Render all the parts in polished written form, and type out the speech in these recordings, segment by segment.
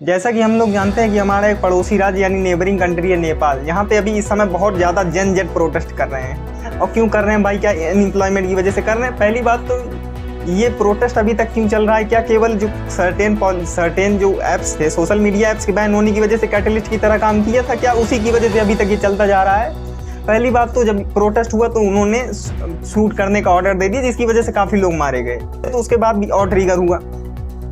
जैसा कि हम लोग जानते हैं कि हमारा एक पड़ोसी राज्य यानी नेबरिंग कंट्री है नेपाल, यहाँ पे अभी इस समय बहुत ज़्यादा जन जेट प्रोटेस्ट कर रहे हैं। और क्यों कर रहे हैं भाई? क्या अनएम्प्लॉयमेंट की वजह से कर रहे हैं? पहली बात तो ये प्रोटेस्ट अभी तक क्यों चल रहा है? क्या केवल जो सर्टेन जो ऐप्स थे, सोशल मीडिया ऐप्स के बैन होने की वजह से कैटलिस्ट की तरह काम किया था क्या? उसी की वजह से अभी तक ये चलता जा रहा है। पहली बात तो जब प्रोटेस्ट हुआ तो उन्होंने शूट करने का ऑर्डर दे दिया, जिसकी वजह से काफ़ी लोग मारे गए। तो उसके बाद भी और ट्रिगर हुआ।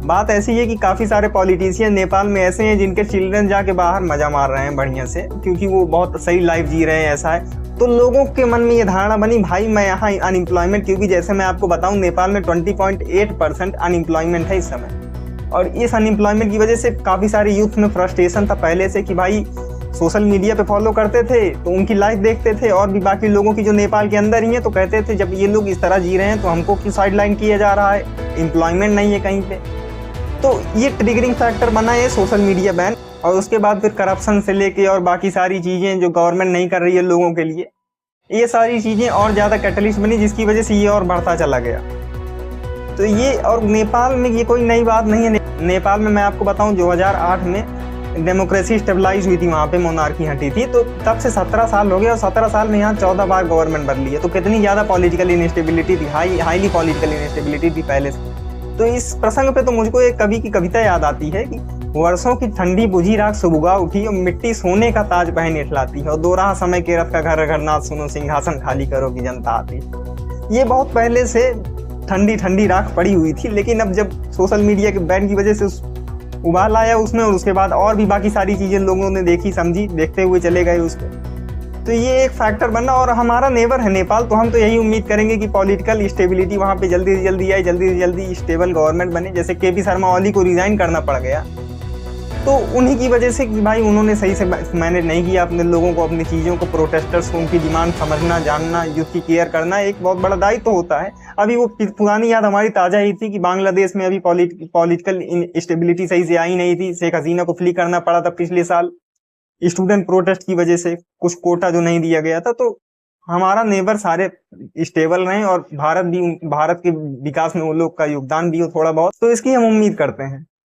बात ऐसी है कि काफ़ी सारे पॉलिटिशियन नेपाल में ऐसे हैं जिनके चिल्ड्रन जाके बाहर मज़ा मार रहे हैं बढ़िया से, क्योंकि वो बहुत सही लाइफ जी रहे हैं, ऐसा है। तो लोगों के मन में ये धारणा बनी भाई मैं यहाँ अनएम्प्लॉयमेंट, क्योंकि जैसे मैं आपको बताऊँ नेपाल में 20.8% अनएम्प्लॉयमेंट है इस समय। और इस अनएम्प्लॉयमेंट की वजह से काफ़ी सारे यूथ में फ्रस्ट्रेशन था पहले से कि भाई सोशल मीडिया पे फॉलो करते थे तो उनकी लाइफ देखते थे, और भी बाकी लोगों की जो नेपाल के अंदर ही है, तो कहते थे जब ये लोग इस तरह जी रहे हैं तो हमको क्यों साइडलाइन किया जा रहा है, एम्प्लॉयमेंट नहीं है कहीं पे। तो ये ट्रिगरिंग फैक्टर बना है सोशल मीडिया बैन। और उसके बाद फिर करप्शन से लेके और बाकी सारी चीज़ें जो गवर्नमेंट नहीं कर रही है लोगों के लिए, ये सारी चीज़ें और ज़्यादा कैटलिस्ट बनी, जिसकी वजह से ये और बढ़ता चला गया। तो ये, और नेपाल में ये कोई नई बात नहीं है। नेपाल में मैं आपको बताऊं 2008 में डेमोक्रेसी स्टेबलाइज हुई थी, वहाँ पे मोनार्की हटी थी। तो तब से 17 साल हो गए, और 17 साल में यहाँ 14 बार गवर्नमेंट बदली है। तो कितनी ज़्यादा पॉलिटिकल इनस्टेबिलिटी थी, हाईली पॉलिटिकल इनस्टेबिलिटी थी पहले से। तो इस प्रसंग पे तो मुझको एक कवि की कविता याद आती है कि वर्षों की ठंडी बुझी राख सुबुगा उठी, और मिट्टी सोने का ताज पहन इठलाती है, और दो रहा समय के रथ का घर घर नाथ सुनो, सिंहासन खाली करो की जनता आती। ये बहुत पहले से ठंडी ठंडी राख पड़ी हुई थी, लेकिन अब जब सोशल मीडिया के बैन की वजह से उबाल आया उसमें, और उसके बाद और भी बाकी सारी चीज़ें लोगों ने देखी समझी, देखते हुए चले गए उसको, तो ये एक फैक्टर बना। और हमारा नेबर है नेपाल, तो हम तो यही उम्मीद करेंगे कि पॉलिटिकल स्टेबिलिटी वहाँ पे जल्दी से जल्दी आए, जल्दी से जल्दी स्टेबल गवर्नमेंट बने। जैसे केपी शर्मा ओली को रिजाइन करना पड़ गया, तो उन्हीं की वजह से कि भाई उन्होंने सही से मैनेज नहीं किया अपने लोगों को, अपनी चीज़ों को, प्रोटेस्टर्स को उनकी डिमांड समझना, जानना, यूथ की केयर करना एक बहुत बड़ा दायित्व होता है। अभी वो पुरानी याद हमारी ताज़ा ही थी कि बांग्लादेश में अभी पॉलिटिकल स्टेबिलिटी सही से आई नहीं थी, शेख हसीना को फ्ली करना पड़ा था पिछले साल स्टूडेंट प्रोटेस्ट की वजह से, कुछ कोटा जो नहीं दिया गया था। तो हमारा नेबर सारे स्टेबल रहे, और भारत के विकास में वो लोग का योगदान भी हो थोड़ा बहुत, तो इसकी हम उम्मीद करते हैं।